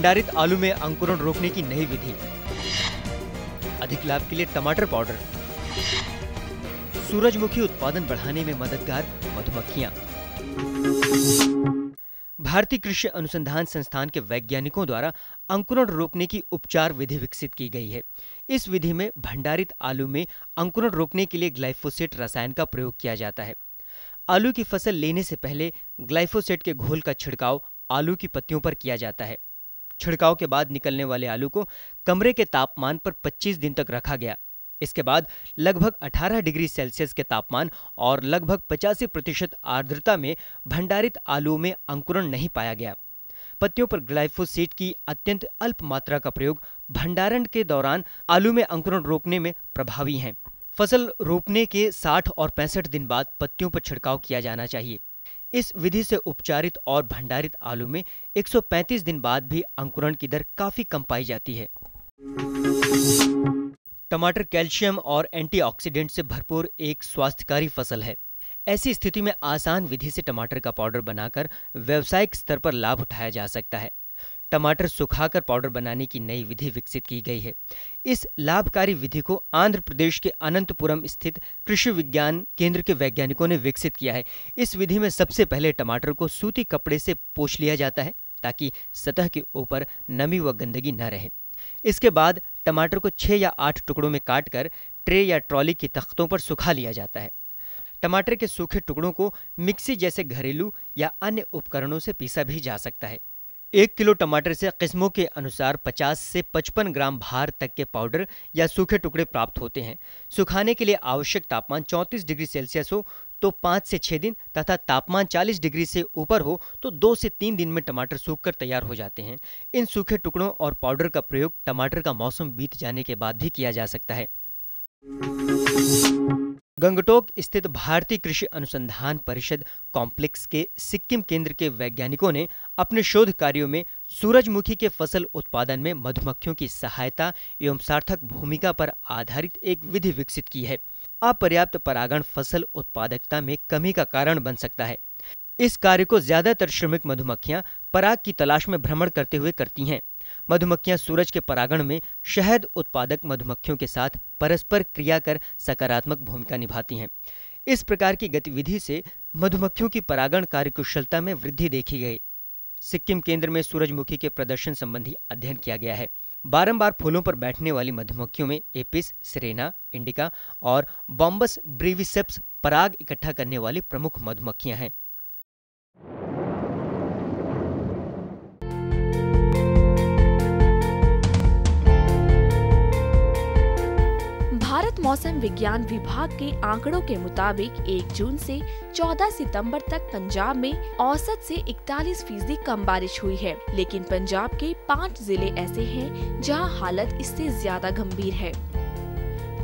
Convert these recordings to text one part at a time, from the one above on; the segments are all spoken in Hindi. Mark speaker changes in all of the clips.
Speaker 1: भंडारित आलू में अंकुरण रोकने की नई विधि। अधिक लाभ के लिए टमाटर पाउडर। सूरजमुखी उत्पादन बढ़ाने में मददगार मधुमक्खियां। भारतीय कृषि अनुसंधान संस्थान के वैज्ञानिकों द्वारा अंकुरण रोकने की उपचार विधि विकसित की गई है। इस विधि में भंडारित आलू में अंकुरण रोकने के लिए ग्लाइफोसेट रसायन का प्रयोग किया जाता है। आलू की फसल लेने से पहले ग्लाइफोसेट के घोल का छिड़काव आलू की पत्तियों पर किया जाता है। छिड़काव के बाद निकलने वाले आलू को कमरे के तापमान पर 25 दिन तक रखा गया। इसके बाद लगभग 18 डिग्री सेल्सियस के तापमान और लगभग 85% आर्द्रता में भंडारित आलूओं में अंकुरण नहीं पाया गया। पत्तियों पर ग्लाइफोसेट की अत्यंत अल्प मात्रा का प्रयोग भंडारण के दौरान आलू में अंकुरण रोकने में प्रभावी है। फसल रोपने के 60 और 65 दिन बाद पत्तियों पर छिड़काव किया जाना चाहिए। इस विधि से उपचारित और भंडारित आलू में 135 दिन बाद भी अंकुरण की दर काफी कम पाई जाती है। टमाटर कैल्शियम और एंटीऑक्सीडेंट से भरपूर एक स्वास्थ्यकारी फसल है। ऐसी स्थिति में आसान विधि से टमाटर का पाउडर बनाकर व्यावसायिक स्तर पर लाभ उठाया जा सकता है। टमाटर सुखाकर पाउडर बनाने की नई विधि विकसित की गई है। इस लाभकारी विधि को आंध्र प्रदेश के अनंतपुरम स्थित कृषि विज्ञान केंद्र के वैज्ञानिकों ने विकसित किया है। इस विधि में सबसे पहले टमाटर को सूती कपड़े से पोंछ लिया जाता है ताकि सतह के ऊपर नमी व गंदगी न रहे। इसके बाद टमाटर को 6 या 8 टुकड़ों में काटकर ट्रे या ट्रॉली की तख्तों पर सुखा लिया जाता है। टमाटर के सूखे टुकड़ों को मिक्सी जैसे घरेलू या अन्य उपकरणों से पीसा भी जा सकता है। 1 किलो टमाटर से किस्मों के अनुसार 50 से 55 ग्राम भार तक के पाउडर या सूखे टुकड़े प्राप्त होते हैं। सुखाने के लिए आवश्यक तापमान 34 डिग्री सेल्सियस हो तो 5 से 6 दिन तथा तापमान 40 डिग्री से ऊपर हो तो 2 से 3 दिन में टमाटर सूखकर तैयार हो जाते हैं। इन सूखे टुकड़ों और पाउडर का प्रयोग टमाटर का मौसम बीत जाने के बाद भी किया जा सकता है। गंगटोक स्थित भारतीय कृषि अनुसंधान परिषद कॉम्प्लेक्स के सिक्किम केंद्र के वैज्ञानिकों ने अपने शोध कार्यों में सूरजमुखी के फसल उत्पादन में मधुमक्खियों की सहायता एवं सार्थक भूमिका पर आधारित एक विधि विकसित की है। अपर्याप्त परागण फसल उत्पादकता में कमी का कारण बन सकता है। इस कार्य को ज्यादातर श्रमिक मधुमक्खियां पराग की तलाश में भ्रमण करते हुए करती हैं। मधुमक्खियां सूरज के परागण में शहद उत्पादक मधुमक्खियों के साथ परस्पर क्रिया कर सकारात्मक भूमिका निभाती हैं। इस प्रकार की गतिविधि से मधुमक्खियों की परागण कार्यकुशलता में वृद्धि देखी गई। सिक्किम केंद्र में सूरजमुखी के प्रदर्शन संबंधी अध्ययन किया गया है। बारंबार फूलों पर बैठने वाली मधुमक्खियों में एपिस, सिरेना, इंडिका और बॉम्बस ब्रीविसेप्स पराग इकट्ठा करने वाली प्रमुख मधुमक्खियां हैं।
Speaker 2: भारत मौसम विज्ञान विभाग के आंकड़ों के मुताबिक 1 जून से 14 सितंबर तक पंजाब में औसत से 41% कम बारिश हुई है, लेकिन पंजाब के 5 जिले ऐसे हैं जहां हालत इससे ज्यादा गंभीर है।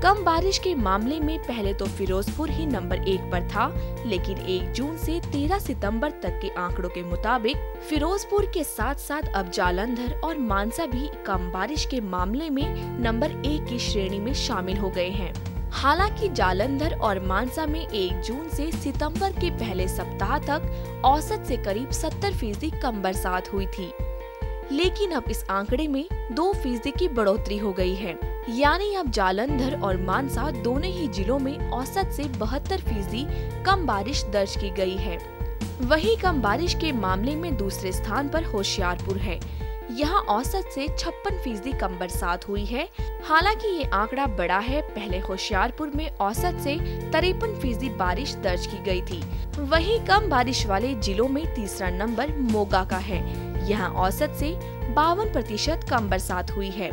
Speaker 2: कम बारिश के मामले में पहले तो फिरोजपुर ही नंबर 1 पर था, लेकिन 1 जून से 13 सितंबर तक के आंकड़ों के मुताबिक फिरोजपुर के साथ साथ अब जालंधर और मानसा भी कम बारिश के मामले में नंबर 1 की श्रेणी में शामिल हो गए हैं। हालांकि जालंधर और मानसा में 1 जून से सितंबर के पहले सप्ताह तक औसत से करीब 70% कम बरसात हुई थी, लेकिन अब इस आंकड़े में 2% की बढ़ोतरी हो गई है। यानी अब जालंधर और मानसा दोनों ही जिलों में औसत से 72% कम बारिश दर्ज की गई है। वहीं कम बारिश के मामले में दूसरे स्थान पर होशियारपुर है। यहाँ औसत से 56% कम बरसात हुई है। हालांकि ये आंकड़ा बड़ा है। पहले होशियारपुर में औसत से 53% बारिश दर्ज की गई थी। वहीं कम बारिश वाले जिलों में तीसरा नंबर मोगा का है। यहाँ औसत से 52% कम बरसात हुई है।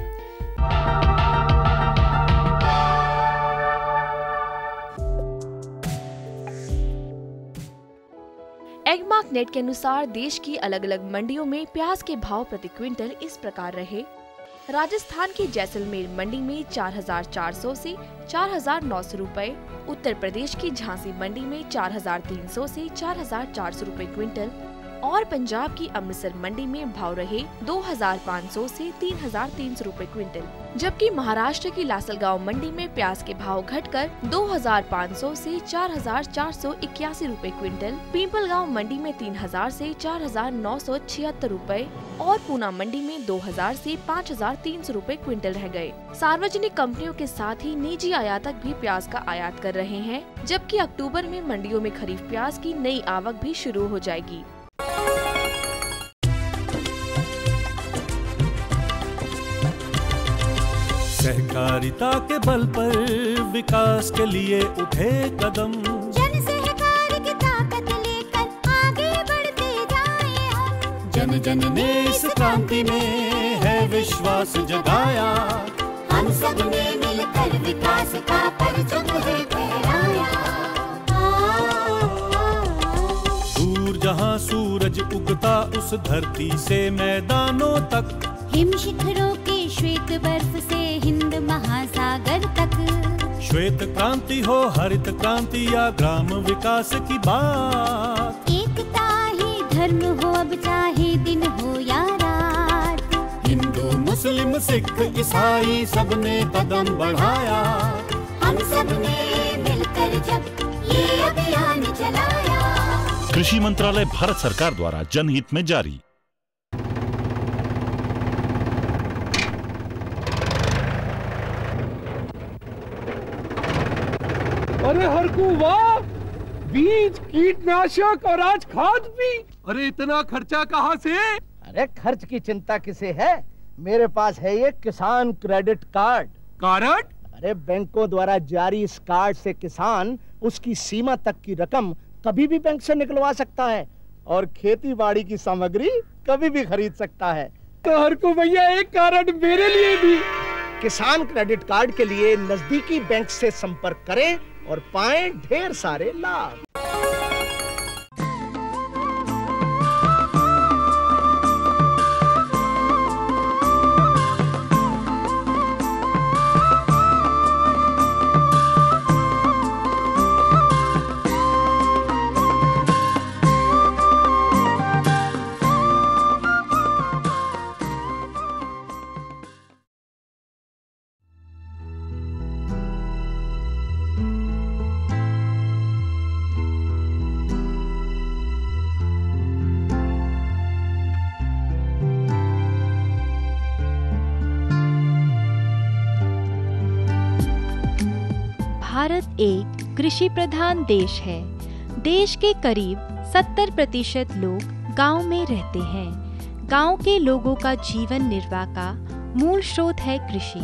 Speaker 2: एगमार्क नेट के अनुसार देश की अलग अलग मंडियों में प्याज के भाव प्रति क्विंटल इस प्रकार रहे। राजस्थान की जैसलमेर मंडी में 4,400 से 4,900 रुपए, उत्तर प्रदेश की झांसी मंडी में 4,300 से 4,400 रुपए क्विंटल और पंजाब की अमृतसर मंडी में भाव रहे 2500 से 3300 रुपए क्विंटल, जबकि महाराष्ट्र की लासलगांव मंडी में प्याज के भाव घटकर 2500 से 4481 रुपए क्विंटल, पिंपलगांव मंडी में 3000 से 4976 रुपए और पूना मंडी में 2000 से 5300 रुपए क्विंटल रह गए। सार्वजनिक कंपनियों के साथ ही निजी आयातक भी प्याज का आयात कर रहे हैं, जबकि अक्टूबर में मंडियों में खरीफ प्याज की नई आवक भी शुरू हो जाएगी।
Speaker 3: सहकारिता के बल पर विकास के लिए उठे कदम,
Speaker 4: जन सहकार की ताकत लेकर आगे बढ़ते जाएं हम।
Speaker 3: जन जन ने इस क्रांति में है विश्वास जगाया,
Speaker 4: हम सब ने मिलकर विकास का परचम है फहराया।
Speaker 3: दूर जहां सूरज उगता उस धरती से मैदानों तक,
Speaker 4: हिम शिखरों के श्वेत बर्फ से हिंद महासागर तक।
Speaker 3: श्वेत क्रांति हो हरित क्रांति या ग्राम विकास की बात,
Speaker 4: एकता ही धर्म हो अब चाहे दिन हो या रात।
Speaker 3: हिंदू मुस्लिम सिख ईसाई सबने कदम बढ़ाया,
Speaker 4: हम सब ने मिलकर जब ये अभियान चलाया।
Speaker 5: कृषि मंत्रालय भारत सरकार द्वारा जनहित में जारी।
Speaker 6: अरे हरकू वाह, बीज कीटनाशक और आज खाद भी। अरे इतना खर्चा कहाँ से?
Speaker 7: अरे खर्च की चिंता किसे है, मेरे पास है ये किसान क्रेडिट कार्ड।
Speaker 6: कार्ड?
Speaker 7: अरे बैंकों द्वारा जारी इस कार्ड से किसान उसकी सीमा तक की रकम कभी भी बैंक से निकलवा सकता है और खेती बाड़ी की सामग्री कभी भी खरीद सकता है।
Speaker 6: तो हरकू भैया एक कार्ड मेरे लिए भी।
Speaker 7: किसान क्रेडिट कार्ड के लिए नजदीकी बैंक से संपर्क करें और पाएं ढेर सारे लाभ।
Speaker 8: भारत एक कृषि प्रधान देश है। देश के करीब 70% लोग गांव में रहते हैं। गांव के लोगों का जीवन निर्वाह का मूल स्रोत है कृषि।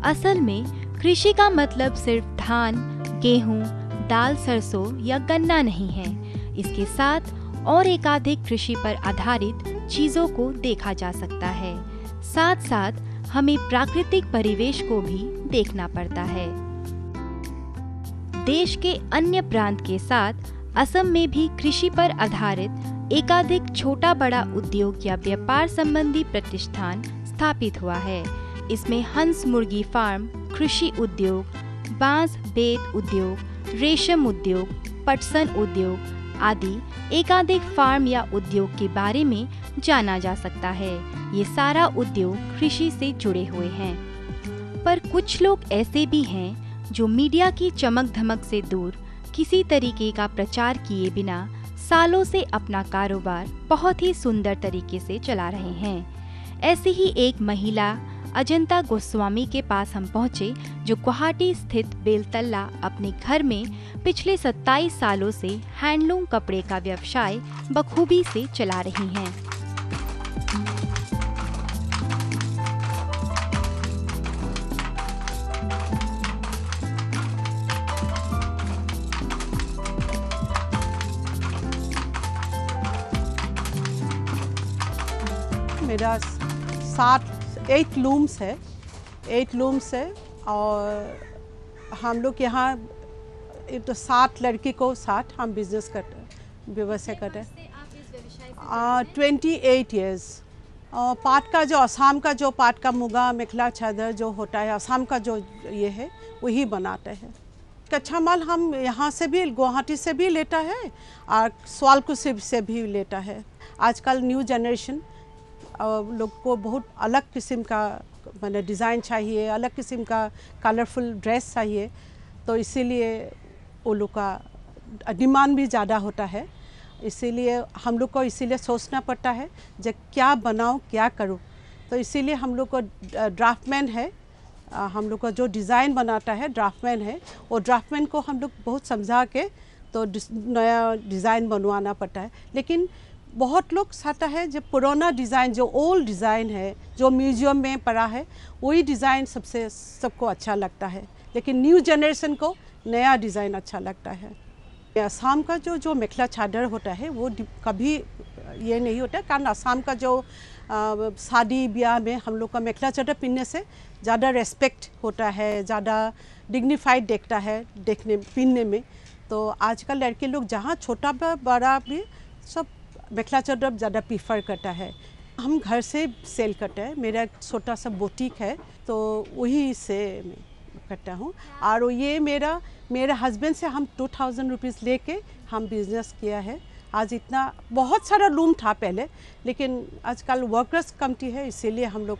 Speaker 8: असल में कृषि का मतलब सिर्फ धान, गेहूं, दाल, सरसों या गन्ना नहीं है। इसके साथ और एकाधिक कृषि पर आधारित चीजों को देखा जा सकता है। साथ साथ हमें प्राकृतिक परिवेश को भी देखना पड़ता है। देश के अन्य प्रांत के साथ असम में भी कृषि पर आधारित एकाधिक छोटा बड़ा उद्योग या व्यापार संबंधी प्रतिष्ठान स्थापित हुआ है। इसमें हंस मुर्गी फार्म, कृषि उद्योग, बांस बेत उद्योग, रेशम उद्योग, पटसन उद्योग आदि एकाधिक फार्म या उद्योग के बारे में जाना जा सकता है। ये सारा उद्योग कृषि से जुड़े हुए हैं। पर कुछ लोग ऐसे भी हैं जो मीडिया की चमक धमक से दूर किसी तरीके का प्रचार किए बिना सालों से अपना कारोबार बहुत ही सुंदर तरीके से चला रहे हैं। ऐसी ही एक महिला अजंता गोस्वामी के पास हम पहुंचे, जो गुवाहाटी स्थित बेलतला अपने घर में पिछले 27 सालों से हैंडलूम कपड़े का व्यवसाय बखूबी से चला रही हैं।
Speaker 9: मेरा 8 लूम्स है, 8 लूम्स है और हम लोग यहाँ तो 60 लड़की को 60 हम बिजनेस करते हैं, व्यवसाय करते हैं। 28 इयर्स। और पाट का जो असम का जो पाट का मुगा मेखला चादर जो होता है, असम का जो ये है वही बनाते हैं। कच्चा माल हम यहाँ से भी गुवाहाटी से भी लेता है और स्वालकुची से भी लेता है। आजकल न्यू जनरेशन लोग को बहुत अलग किस्म का मैंने डिज़ाइन चाहिए, अलग किस्म का कलरफुल ड्रेस चाहिए, तो इसीलिए वो लोग का डिमांड भी ज़्यादा होता है। इसीलिए हम लोग को इसीलिए सोचना पड़ता है जब क्या बनाऊँ क्या करूँ। तो इसीलिए हम लोग को ड्राफ्टमैन है, हम लोग का जो डिज़ाइन बनाता है ड्राफ्टमैन है, और ड्राफ्टमैन को हम लोग बहुत समझा के तो नया डिज़ाइन बनवाना पड़ता है। लेकिन बहुत लोग चाहता है जब पुराना डिज़ाइन जो ओल्ड डिज़ाइन है जो म्यूजियम में पड़ा है वही डिज़ाइन सबको अच्छा लगता है, लेकिन न्यू जनरेशन को नया डिज़ाइन अच्छा लगता है। असम का जो मेखला चादर होता है वो कभी ये नहीं होता, कारण असम का जो शादी ब्याह में हम लोग का मेखला चादर पहनने से ज़्यादा रेस्पेक्ट होता है, ज़्यादा डिग्निफाइड देखता है पहनने में। तो आजकल लड़के लोग जहाँ छोटा बड़ा भी सब मेखला चादर ज़्यादा प्रीफर करता है। हम घर से सेल करते हैं, मेरा छोटा सा बुटीक है तो वही से करता हूँ। और ये मेरा हस्बैंड से हम 2000 रुपीज़ लेके हम बिज़नेस किया है। आज इतना बहुत सारा लूम था पहले, लेकिन आजकल वर्कर्स कमती है, इसीलिए हम लोग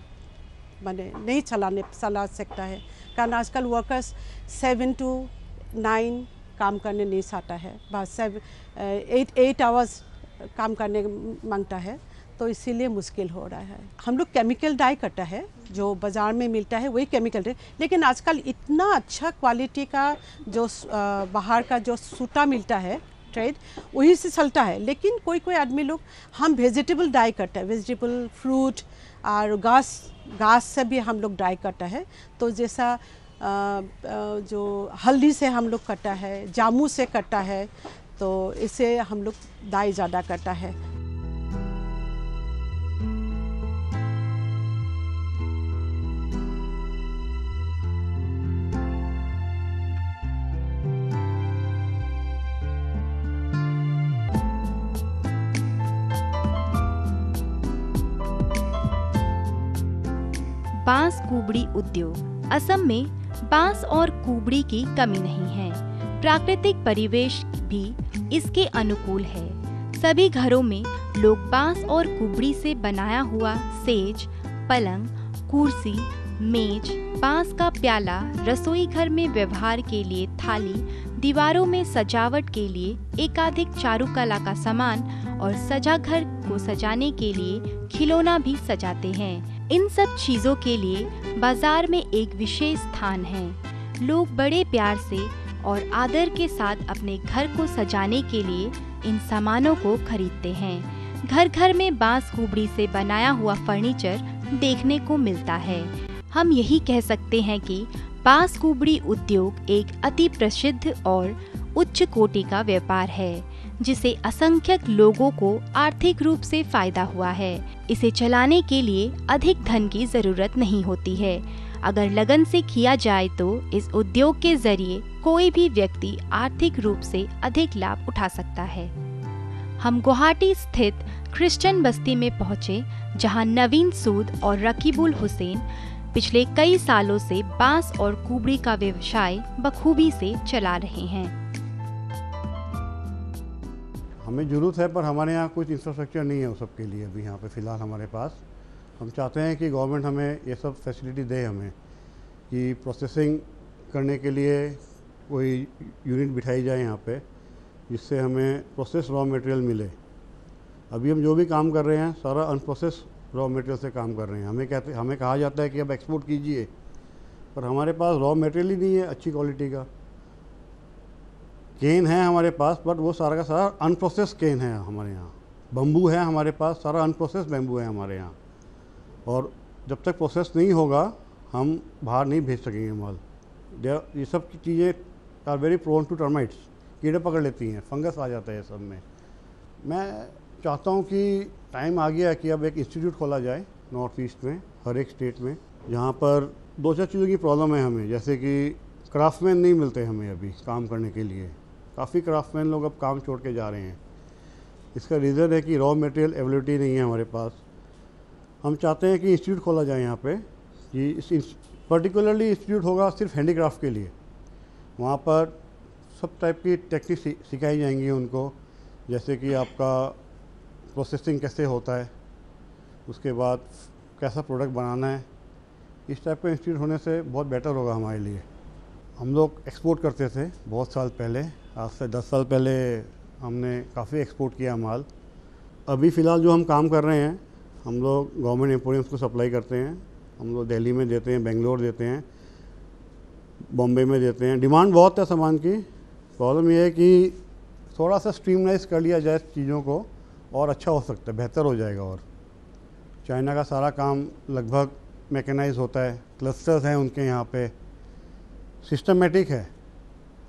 Speaker 9: माने नहीं चला सकता है, कारण आजकल वर्कर्स 7 to 9 काम करने नहीं चाहता है, बस 8 आवर्स काम करने मांगता है, तो इसीलिए मुश्किल हो रहा है। हम लोग केमिकल डाई करता है, जो बाज़ार में मिलता है वही केमिकल डाई, लेकिन आजकल इतना अच्छा क्वालिटी का जो बाहर का जो सूता मिलता है ट्रेड वही से चलता है। लेकिन कोई आदमी लोग हम वेजिटेबल डाई करता है, वेजिटेबल फ्रूट और घास से भी हम लोग डाई करता है। तो जैसा जो हल्दी से हम लोग करता है, जामू से करता है, तो इसे हम लोग डाई ज़्यादा करता है।
Speaker 8: बांस कुबड़ी उद्योग। असम में बांस और कुबड़ी की कमी नहीं है। प्राकृतिक परिवेश भी इसके अनुकूल है। सभी घरों में लोग बांस और कुबड़ी से बनाया हुआ सेज, पलंग, कुर्सी, मेज, बांस का प्याला, रसोई घर में व्यवहार के लिए थाली, दीवारों में सजावट के लिए एकाधिक चारुकला का सामान और सजा घर को सजाने के लिए खिलौना भी सजाते हैं। इन सब चीजों के लिए बाजार में एक विशेष स्थान है। लोग बड़े प्यार से और आदर के साथ अपने घर को सजाने के लिए इन सामानों को खरीदते हैं। घर घर में बांस कुबड़ी से बनाया हुआ फर्नीचर देखने को मिलता है। हम यही कह सकते हैं कि बांस कुबड़ी उद्योग एक अति प्रसिद्ध और उच्च कोटि का व्यापार है, जिसे असंख्यक लोगों को आर्थिक रूप से फायदा हुआ है। इसे चलाने के लिए अधिक धन की जरूरत नहीं होती है। अगर लगन से किया जाए तो इस उद्योग के जरिए कोई भी व्यक्ति आर्थिक रूप से अधिक लाभ उठा सकता है। हम गुवाहाटी स्थित क्रिश्चियन बस्ती में पहुँचे, जहाँ नवीन सूद और रकीबुल हुसैन पिछले कई सालों से बांस और कुबड़ी का व्यवसाय बखूबी से चला रहे हैं।
Speaker 10: हमें ज़रूरत है, पर हमारे यहाँ कुछ इंफ्रास्ट्रक्चर नहीं है उस सब के लिए अभी यहाँ पे फ़िलहाल हमारे पास। हम चाहते हैं कि गवर्नमेंट हमें ये सब फैसिलिटी दे, हमें कि प्रोसेसिंग करने के लिए कोई यूनिट बिठाई जाए यहाँ पे, जिससे हमें प्रोसेस रॉ मटेरियल मिले। अभी हम जो भी काम कर रहे हैं सारा अनप्रोसेस रॉ मटेरियल से काम कर रहे हैं। हमें कहा जाता है कि अब एक्सपोर्ट कीजिए, पर हमारे पास रॉ मटेरियल ही नहीं है अच्छी क्वालिटी का। केन है हमारे पास, बट वो सारा का सारा अनप्रोसेस केन है हमारे यहाँ। बम्बू है हमारे पास, सारा अनप्रोसेस बैम्बू है हमारे यहाँ, और जब तक प्रोसेस नहीं होगा हम बाहर नहीं भेज सकेंगे माल। ये सब की चीज़ें are very prone to termites, कीड़े पकड़ लेती हैं, फंगस आ जाता है सब में। मैं चाहता हूँ कि टाइम आ गया कि अब एक इंस्टीट्यूट खोला जाए नॉर्थ ईस्ट में, हर एक स्टेट में, जहाँ पर 2-4 चीज़ों की प्रॉब्लम है हमें, जैसे कि क्राफ्टमैन नहीं मिलते हमें अभी काम करने के लिए। काफ़ी क्राफ्टमैन लोग अब काम छोड़ के जा रहे हैं। इसका रीज़न है कि रॉ मटेरियल अवेलेबिलिटी नहीं है हमारे पास। हम चाहते हैं कि इंस्टीट्यूट खोला जाए यहाँ पे, कि इस पर्टिकुलरली इंस्टीट्यूट होगा सिर्फ हैंडीक्राफ्ट के लिए। वहाँ पर सब टाइप की टेक्निक सिखाई जाएंगी उनको, जैसे कि आपका प्रोसेसिंग कैसे होता है, उसके बाद कैसा प्रोडक्ट बनाना है, इस टाइप का इंस्टीट्यूट होने से बहुत बेटर होगा हमारे लिए। हम लोग एक्सपोर्ट करते थे बहुत साल पहले, आज से 10 साल पहले हमने काफ़ी एक्सपोर्ट किया माल। अभी फ़िलहाल जो हम काम कर रहे हैं, हम लोग गवर्नमेंट एम्पोरियम्स को सप्लाई करते हैं। हम लोग दिल्ली में देते हैं, बेंगलोर देते हैं, बॉम्बे में देते हैं। डिमांड बहुत है सामान की। प्रॉब्लम ये है कि थोड़ा सा स्ट्रीमलाइज कर लिया जाए चीज़ों को और अच्छा हो सकता है, बेहतर हो जाएगा। और चाइना का सारा काम लगभग मैकेनाइज होता है, क्लस्टर्स हैं उनके यहाँ पे, सिस्टमेटिक है।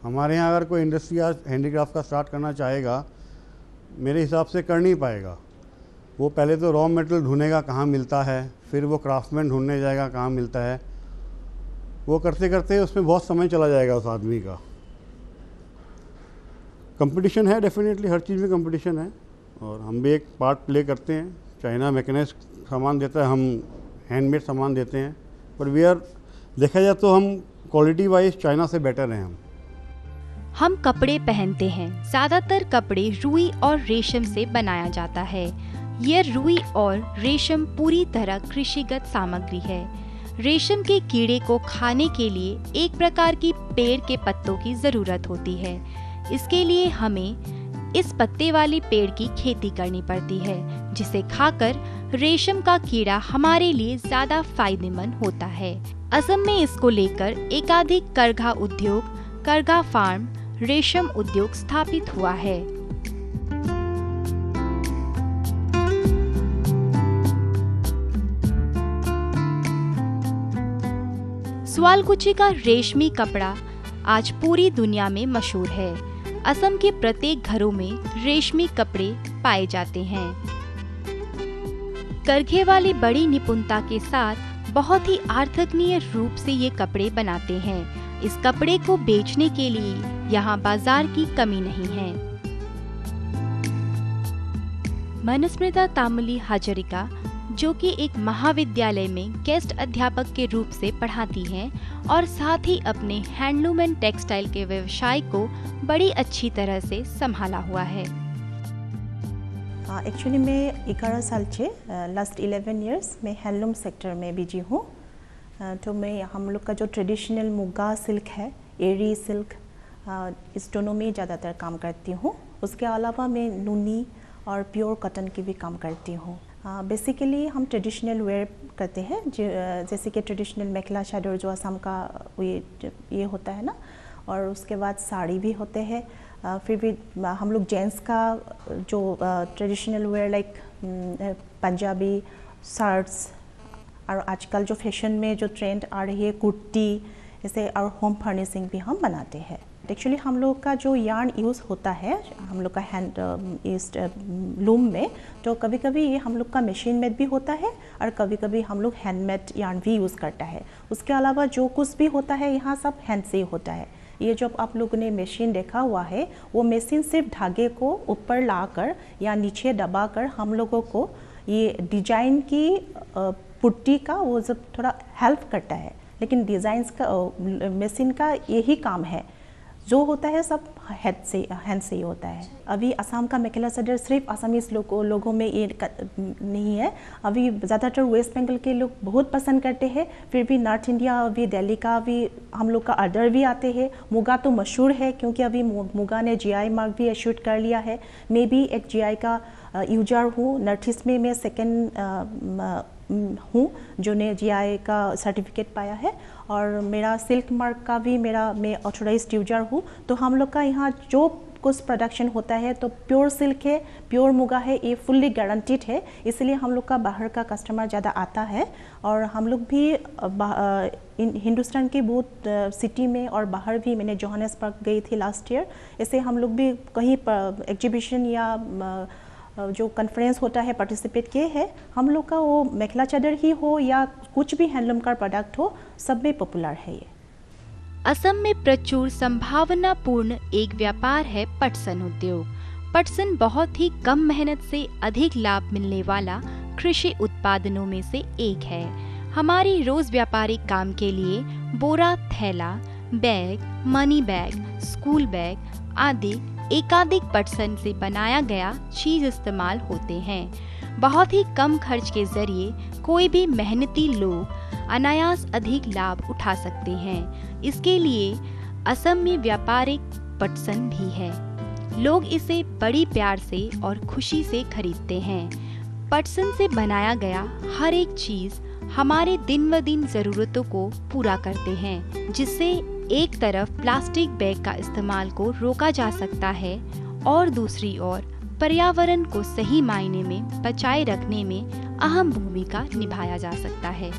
Speaker 10: हमारे यहाँ अगर कोई इंडस्ट्री आज हैंडीक्राफ्ट का स्टार्ट करना चाहेगा, मेरे हिसाब से कर नहीं पाएगा। वो पहले तो रॉ मटेरियल ढूंढेगा कहाँ मिलता है, फिर वो क्राफ्टमैन ढूंढने जाएगा कहाँ मिलता है। वो करते करते उसमें बहुत समय चला जाएगा उस आदमी का। कंपटीशन है, डेफिनेटली हर चीज़ में कंपटीशन है और हम भी एक पार्ट प्ले करते हैं। चाइना मैकेनाइज सामान देता है, हम हैंडमेड सामान देते हैं, पर वी आर, देखा जाए तो हम क्वालिटी वाइज चाइना से बेटर हैं।
Speaker 8: हम कपड़े पहनते हैं। ज़्यादातर कपड़े रुई और रेशम से बनाया जाता है। यह रुई और रेशम पूरी तरह कृषिगत सामग्री है। रेशम के कीड़े को खाने के लिए एक प्रकार की पेड़ के पत्तों की जरूरत होती है। इसके लिए हमें इस पत्ते वाले पेड़ की खेती करनी पड़ती है, जिसे खाकर रेशम का कीड़ा हमारे लिए ज्यादा फायदेमंद होता है। असम में इसको लेकर एकाधिक करघा उद्योग, करघा फार्म, रेशम उद्योग स्थापित हुआ है। स्वालकुची का रेशमी कपड़ा आज पूरी दुनिया में मशहूर है। असम के प्रत्येक घरों में रेशमी कपड़े पाए जाते हैं। करघे वाली बड़ी निपुणता के साथ बहुत ही अर्थनीय रूप से ये कपड़े बनाते हैं। इस कपड़े को बेचने के लिए यहाँ बाजार की कमी नहीं है। मनुस्मृता तामुली हाजरिका, जो कि एक महाविद्यालय में गेस्ट अध्यापक के रूप से पढ़ाती हैं और साथ ही अपने हैंडलूम एंड टेक्सटाइल के व्यवसाय को बड़ी अच्छी तरह से संभाला हुआ है।
Speaker 11: एक्चुअली मैं 11 साल से लास्ट 11 इयर्स में हैंडलूम सेक्टर में बिजी हूँ। तो मैं हम लोग का जो ट्रेडिशनल मुगा सिल्क है, एरी सिल्क, इस दोनों में ज़्यादातर काम करती हूँ। उसके अलावा मैं नूनी और प्योर कॉटन की भी काम करती हूँ। बेसिकली हम ट्रेडिशनल वेयर करते हैं, जैसे कि ट्रेडिशनल मेखला चादर जो असम का ये होता है ना, और उसके बाद साड़ी भी होते हैं। फिर भी हम लोग जेंट्स का जो traditional wear like Punjabi shirts, और आजकल जो फैशन में जो ट्रेंड आ रही है कुर्ती, जैसे और होम फर्निशिंग भी हम बनाते हैं। एक्चुअली हम लोग का जो यार्न यूज़ होता है हम लोग का हैंड इस लूम में, तो कभी कभी ये हम लोग का मशीन मेड भी होता है और कभी कभी हम लोग हैंडमेड यार्न भी यूज़ करता है। उसके अलावा जो कुछ भी होता है यहाँ सब हैंड से ही होता है। ये जो आप लोगों ने मशीन देखा हुआ है, वो मशीन सिर्फ धागे को ऊपर लाकर या नीचे दबाकर हम लोगों को ये डिजाइन की पुट्टी का वो जब थोड़ा हेल्प करता है, लेकिन डिज़ाइंस का मशीन का यही काम है। जो होता है सब हैंड से ही होता है। अभी असम का मेखला चादर सिर्फ असमीज लोगों में ये नहीं है, अभी ज़्यादातर वेस्ट बंगाल के लोग बहुत पसंद करते हैं। फिर भी नॉर्थ इंडिया, अभी दिल्ली का भी हम लोग का ऑर्डर भी आते हैं। मुगा तो मशहूर है क्योंकि अभी मुगा ने GI मार्क भी इशूड कर लिया है। मैं भी एक GI का यूजर हूँ। नॉर्थ ईस्ट में मैं सेकेंड हूँ जो ने GI का सर्टिफिकेट पाया है, और मेरा सिल्क मार्क का भी मैं ऑथोराइज्ड यूजर हूँ। तो हम लोग का यहाँ जो कुछ प्रोडक्शन होता है तो प्योर सिल्क है, प्योर मुगा है, ये फुल्ली गारंटीड है। इसलिए हम लोग का बाहर का कस्टमर ज़्यादा आता है। और हम लोग भी हिंदुस्तान के बहुत सिटी में और बाहर भी, मैंने जोहान्सबर्ग गई थी लास्ट ईयर, ऐसे हम लोग भी कहीं पर एग्जीबिशन या जो कॉन्फ्रेंस होता है पार्टिसिपेट किए हैं। हम लोग का वो मेखला चादर ही हो या कुछ भी हैंडलूम का प्रोडक्ट हो, सब में पॉपुलर है ये।
Speaker 8: असम में प्रचुर संभावनापूर्ण एक व्यापार है पटसन उद्योग। पटसन बहुत ही कम मेहनत से अधिक लाभ मिलने वाला कृषि उत्पादनों में से एक है। हमारी रोज व्यापारिक काम के लिए बोरा, थैला, bag, money bag, school bag आदि एकाधिक पटसन से बनाया गया चीज इस्तेमाल होते हैं। बहुत ही कम खर्च के जरिए कोई भी मेहनती लोग अनायास अधिक लाभ उठा सकते हैं। इसके लिए असम में व्यापारिक पटसन भी है। लोग इसे बड़ी प्यार से और खुशी से खरीदते हैं। पटसन से बनाया गया हर एक चीज हमारे दिन ब दिन जरूरतों को पूरा करते हैं, जिससे एक तरफ प्लास्टिक बैग का इस्तेमाल को रोका जा सकता है और दूसरी ओर पर्यावरण को सही मायने में बचाए रखने में अहम भूमिका निभाया जा सकता है।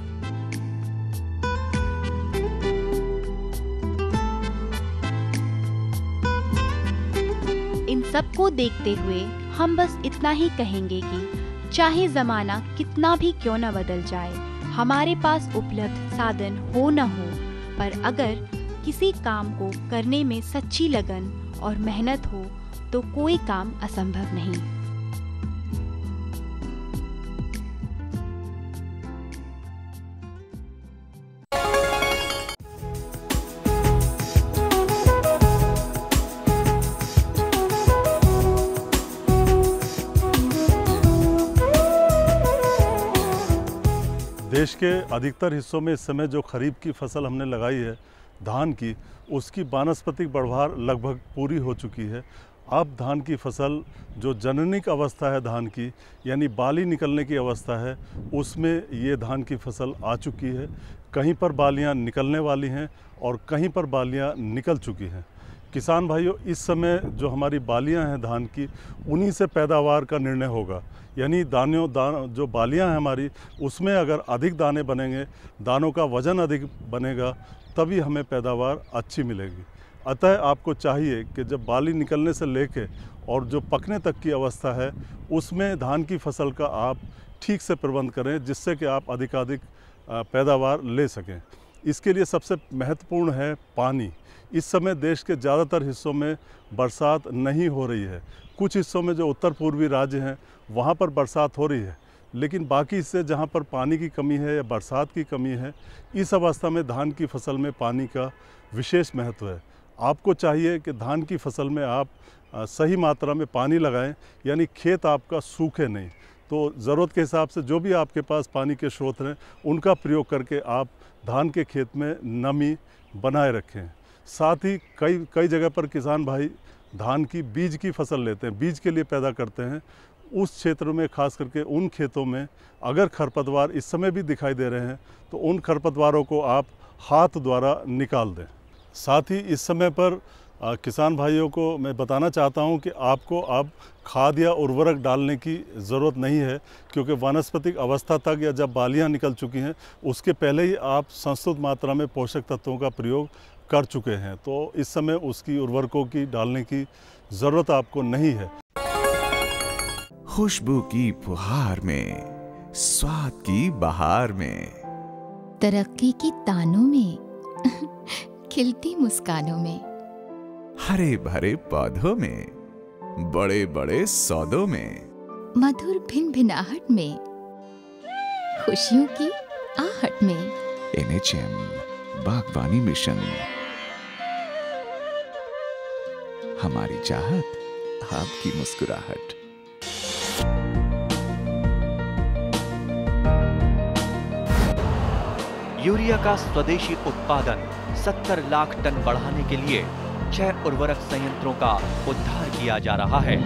Speaker 8: इन सबको देखते हुए हम बस इतना ही कहेंगे कि चाहे जमाना कितना भी क्यों न बदल जाए, हमारे पास उपलब्ध साधन हो न हो, पर अगर किसी काम को करने में सच्ची लगन और मेहनत हो तो कोई काम असंभव नहीं।
Speaker 12: देश के अधिकतर हिस्सों में इस समय जो खरीफ की फसल हमने लगाई है धान की, उसकी वानस्पतिक बढ़वार लगभग पूरी हो चुकी है। अब धान की फसल जो जननिक अवस्था है धान की, यानी बाली निकलने की अवस्था है, उसमें ये धान की फसल आ चुकी है। कहीं पर बालियां निकलने वाली हैं और कहीं पर बालियां निकल चुकी हैं। किसान भाइयों, इस समय जो हमारी बालियां हैं धान की, उन्हीं से पैदावार का निर्णय होगा। यानी जो बालियां हैं हमारी, उसमें अगर अधिक दाने बनेंगे, दानों का वज़न अधिक बनेगा, तभी हमें पैदावार अच्छी मिलेगी। अतः आपको चाहिए कि जब बाली निकलने से लेके और जो पकने तक की अवस्था है, उसमें धान की फसल का आप ठीक से प्रबंध करें, जिससे कि आप अधिकाधिक पैदावार ले सकें। इसके लिए सबसे महत्वपूर्ण है पानी। इस समय देश के ज़्यादातर हिस्सों में बरसात नहीं हो रही है। कुछ हिस्सों में जो उत्तर पूर्वी राज्य हैं वहाँ पर बरसात हो रही है, लेकिन बाकी हिस्से जहाँ पर पानी की कमी है या बरसात की कमी है, इस अवस्था में धान की फसल में पानी का विशेष महत्व है। आपको चाहिए कि धान की फसल में आप सही मात्रा में पानी लगाएं, यानी खेत आपका सूखे नहीं। तो ज़रूरत के हिसाब से जो भी आपके पास पानी के स्रोत हैं, उनका प्रयोग करके आप धान के खेत में नमी बनाए रखें। साथ ही कई जगह पर किसान भाई धान की बीज की फसल लेते हैं, बीज के लिए पैदा करते हैं। उस क्षेत्र में खास करके उन खेतों में अगर खरपतवार इस समय भी दिखाई दे रहे हैं, तो उन खरपतवारों को आप हाथ द्वारा निकाल दें। साथ ही इस समय पर किसान भाइयों को मैं बताना चाहता हूं कि आपको अब खाद या उर्वरक डालने की ज़रूरत नहीं है, क्योंकि वानस्पतिक अवस्था तक या जब बालियां निकल चुकी हैं, उसके पहले ही आप संस्तुत मात्रा में पोषक तत्वों का प्रयोग कर चुके हैं। तो इस समय उसकी उर्वरकों की डालने की ज़रूरत आपको नहीं है।
Speaker 13: खुशबू की फुहार में, स्वाद की बहार में,
Speaker 14: तरक्की की तानों में, खिलती मुस्कानों में,
Speaker 13: हरे भरे पौधों में, बड़े बड़े सौदों में,
Speaker 14: मधुर भिनभिनाहट में, खुशियों की आहट में।
Speaker 13: NHM बागवानी मिशन, हमारी चाहत, आपकी मुस्कुराहट।
Speaker 1: यूरिया का स्वदेशी उत्पादन 70 लाख टन बढ़ाने के लिए 6 उर्वरक संयंत्रों का उद्धार किया जा रहा है।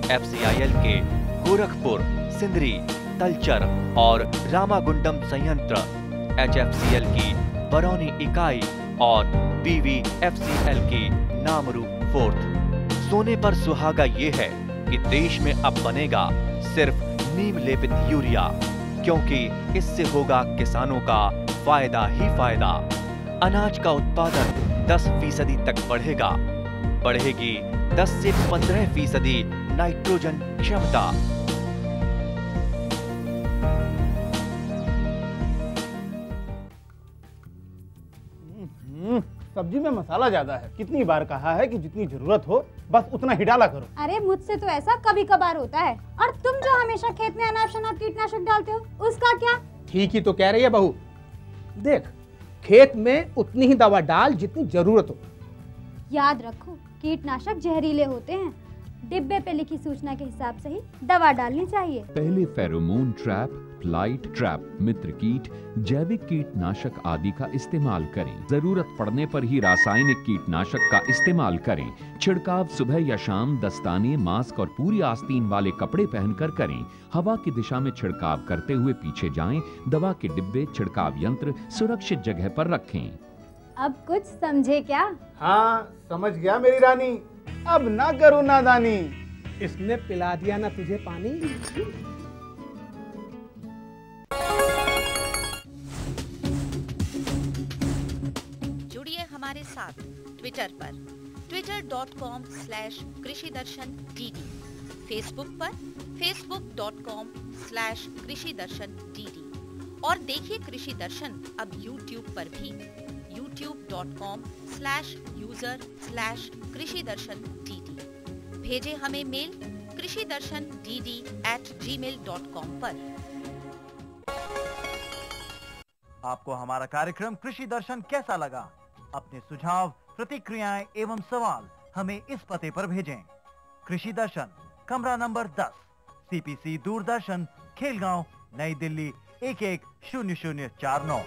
Speaker 1: FCIL के गोरखपुर, सिंदरी, तलचर और रामागुंडम संयंत्र, HFCL की बरौनी इकाई और BVFCL की नामरू फोर्थ। सोने पर सुहागा ये है कि देश में अब बनेगा सिर्फ नीम लेपित यूरिया, क्योंकि इससे होगा किसानों का फायदा ही फायदा। अनाज का उत्पादन 10% तक बढ़ेगा। बढ़ेगी 10 से 15% नाइट्रोजन क्षमता।
Speaker 7: सब्जी में मसाला ज्यादा है। कितनी बार कहा है कि जितनी जरूरत हो बस उतना ही डाला करो।
Speaker 15: अरे मुझसे तो ऐसा कभी कभार होता है। और तुम जो हमेशा खेत में अनाप शनाप कीटनाशक डालते हो, उसका क्या?
Speaker 16: ठीक ही तो कह रही है बहू। देख, खेत में उतनी ही दवा डाल जितनी जरूरत हो।
Speaker 15: याद रखो, कीटनाशक जहरीले होते हैं। डिब्बे पे लिखी सूचना के हिसाब से ही दवा डालनी चाहिए।
Speaker 16: पहले फेरोमोन ट्रैप, फ्लाइट ट्रैप, मित्र कीट, जैविक कीटनाशक आदि का इस्तेमाल करें। जरूरत पड़ने पर ही रासायनिक कीटनाशक का इस्तेमाल करें। छिड़काव सुबह या शाम दस्ताने, मास्क और पूरी आस्तीन वाले कपड़े पहनकर करें। हवा की दिशा में छिड़काव करते हुए पीछे जाएं। दवा के डिब्बे, छिड़काव यंत्र सुरक्षित जगह पर रखें।
Speaker 15: अब कुछ समझे क्या?
Speaker 7: हाँ समझ गया मेरी रानी, अब ना करो नादानी।
Speaker 17: इसने पिला दिया ना तुझे पानी।
Speaker 18: जुड़िए हमारे साथ ट्विटर पर twitter.com/कृषिदर्शन-dd, फेसबुक पर facebook.com/कृषिदर्शन-dd और देखिए कृषि दर्शन अब यूट्यूब पर भी youtube.com/user/कृषिदर्शन-dd। भेजे हमें मेल कृषिदर्शन-dd@gmail.com पर।
Speaker 19: आपको हमारा कार्यक्रम कृषि दर्शन कैसा लगा? अपने सुझाव, प्रतिक्रियाएं एवं सवाल हमें इस पते पर भेजें। कृषि दर्शन, कमरा नंबर 10, CPC दूरदर्शन, खेलगांव, नई दिल्ली 110049।